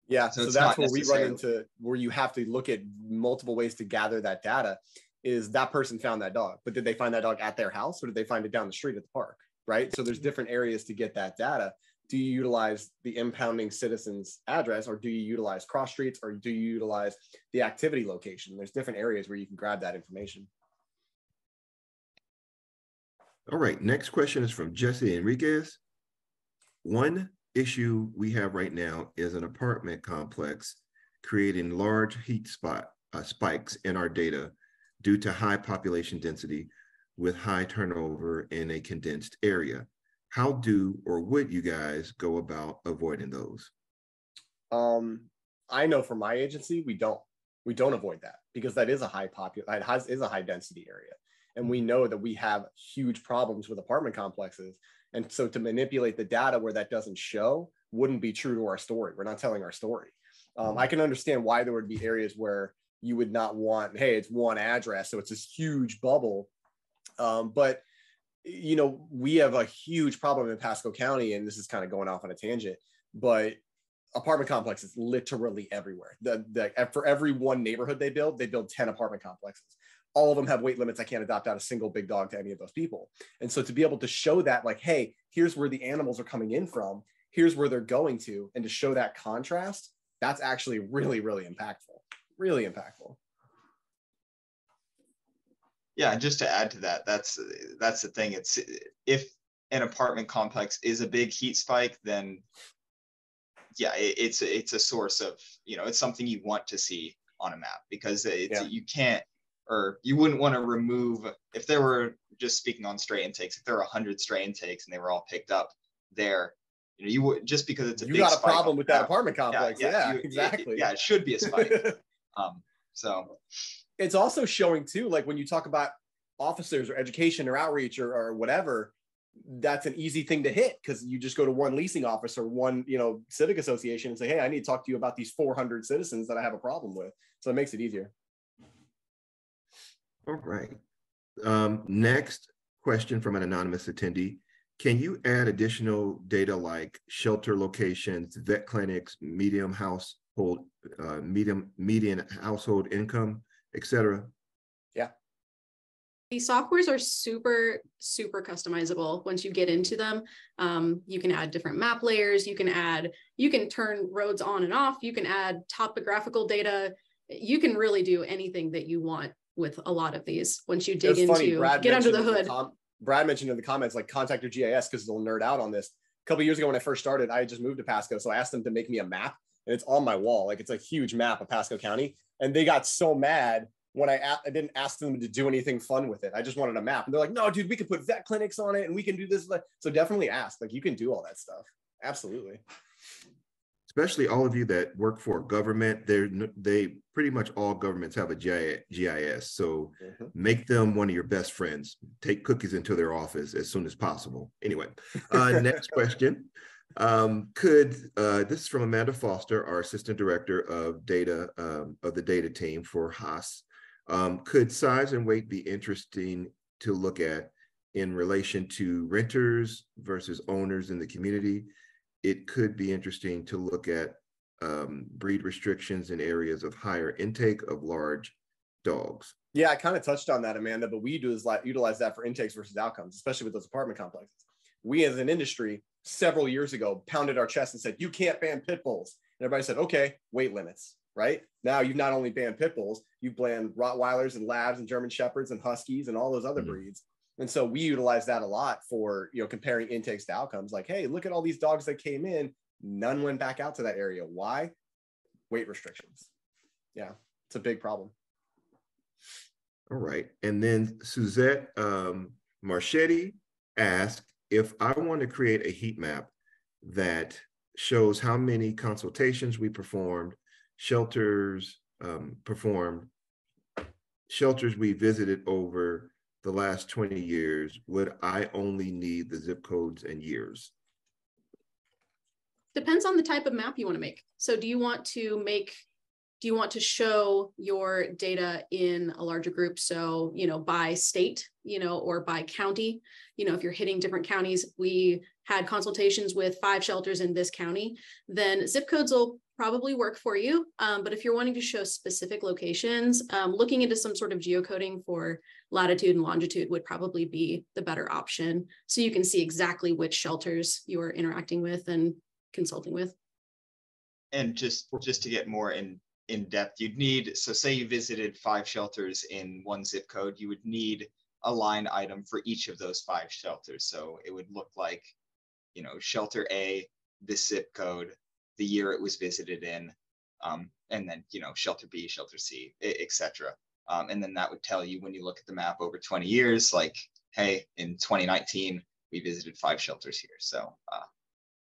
Yeah, so that's where we run into where you have to look at multiple ways to gather that data. Is that person found that dog, but did they find that dog at their house or did they find it down the street at the park, right? So there's different areas to get that data. Do you utilize the impounding citizen's address, or do you utilize cross streets, or do you utilize the activity location? There's different areas where you can grab that information. All right, next question is from Jesse Enriquez. One issue we have right now is an apartment complex creating large heat spikes in our data due to high population density with high turnover in a condensed area. How do or would you guys go about avoiding those? I know for my agency, we don't avoid that because that is a high density area. And we know that we have huge problems with apartment complexes. And so to manipulate the data where that doesn't show wouldn't be true to our story. We're not telling our story. I can understand why there would be areas where you would not want, hey, it's one address, so it's this huge bubble. But, you know, we have a huge problem in Pasco County, and this is kind of going off on a tangent, but apartment complexes literally everywhere. For every one neighborhood they build 10 apartment complexes. All of them have weight limits. I can't adopt out a single big dog to any of those people. And so to be able to show that, like, hey, here's where the animals are coming in from, here's where they're going to, and to show that contrast, that's actually really, really impactful. Really impactful. Yeah, and just to add to that, that's the thing. It's if an apartment complex is a big heat spike, then yeah, it's a source of, you know, it's something you want to see on a map because you can't, or you wouldn't want to remove, if there were, just speaking on stray intakes, if there were 100 stray intakes and they were all picked up there, you know, you would, just because it's a big got a spike problem with that apartment complex. Yeah, exactly. It should be a spike. So it's also showing too, like when you talk about officers or education or outreach or whatever, that's an easy thing to hit because you just go to one leasing office or one, you know, civic association and say, hey, I need to talk to you about these 400 citizens that I have a problem with. So it makes it easier. All right. Next question from an anonymous attendee. Can you add additional data like shelter locations, vet clinics, median household etc.? Yeah. These softwares are super, super customizable once you get into them. You can add different map layers. You can turn roads on and off. You can add topographical data. You can really do anything that you want with a lot of these once you dig into, get under the hood. Brad mentioned in the comments, like, contact your GIS because they'll nerd out on this. A couple of years ago when I first started, I just moved to Pasco. So I asked them to make me a map, and it's on my wall. Like, it's a huge map of Pasco County. And they got so mad when I didn't ask them to do anything fun with it. I just wanted a map. And they're like, no, dude, we can put vet clinics on it and we can do this. So definitely ask, like, you can do all that stuff. Absolutely. Especially all of you that work for government, they pretty much all governments have a GIS. So make them one of your best friends. Take cookies into their office as soon as possible. Anyway, next question. This is from Amanda Foster, our Assistant Director of Data of the data team for Haas. Could size and weight be interesting to look at in relation to renters versus owners in the community? It could be interesting to look at breed restrictions in areas of higher intake of large dogs. Yeah, I kind of touched on that, Amanda, but we utilize that for intakes versus outcomes, especially with those apartment complexes. We as an industry several years ago pounded our chest and said, you can't ban pit bulls. And everybody said, okay, weight limits, right? Now you've not only banned pit bulls, you've banned Rottweilers and Labs and German Shepherds and Huskies and all those other breeds. And so we utilize that a lot for, you know, comparing intakes to outcomes. Like, hey, look at all these dogs that came in. None went back out to that area. Why? Weight restrictions. Yeah, it's a big problem. All right. And then Suzette Marchetti asked, if I want to create a heat map that shows how many consultations we performed, shelters we visited over the last 20 years, would I only need the zip codes and years? Depends on the type of map you want to make. So do you want to show your data in a larger group? So, you know, by state, you know, or by county, you know, if you're hitting different counties, we had consultations with 5 shelters in this county, then zip codes will probably work for you. But if you're wanting to show specific locations, looking into some sort of geocoding for latitude and longitude would probably be the better option. So you can see exactly which shelters you're interacting with and consulting with. And just to get more in depth, you'd need, so say you visited 5 shelters in one zip code, you would need a line item for each of those 5 shelters. So it would look like, you know, shelter A, the zip code, the year it was visited in, and then, you know, shelter B, shelter C, etc. And then that would tell you, when you look at the map over 20 years, like, hey, in 2019, we visited 5 shelters here. So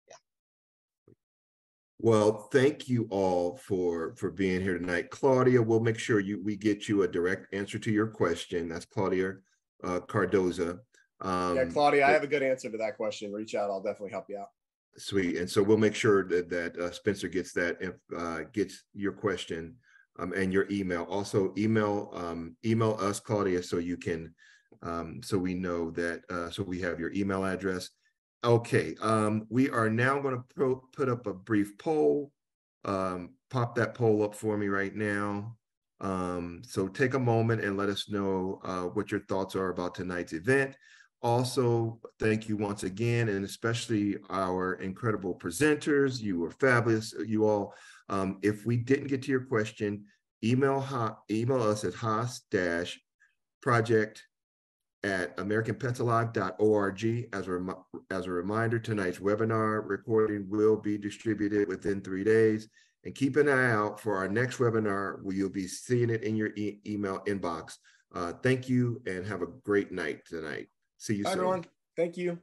yeah. Well, thank you all for being here tonight. Claudia, we'll make sure we get you a direct answer to your question. That's Claudia Cardoza. Yeah, Claudia, I have a good answer to that question. Reach out. I'll definitely help you out. Sweet. And so we'll make sure that Spencer gets that, gets your question and your email. Also email us, Claudia, so you can, so we know that, so we have your email address. Okay, we are now going to put up a brief poll. Pop that poll up for me right now. So take a moment and let us know what your thoughts are about tonight's event. Also, thank you once again, and especially our incredible presenters. You were fabulous, you all. If we didn't get to your question, email us at haas-project@americanpetsalive.org. As a reminder, tonight's webinar recording will be distributed within 3 days. And keep an eye out for our next webinar, where you'll be seeing it in your email inbox. Thank you, and have a great night tonight. See you soon. Bye, everyone. Thank you.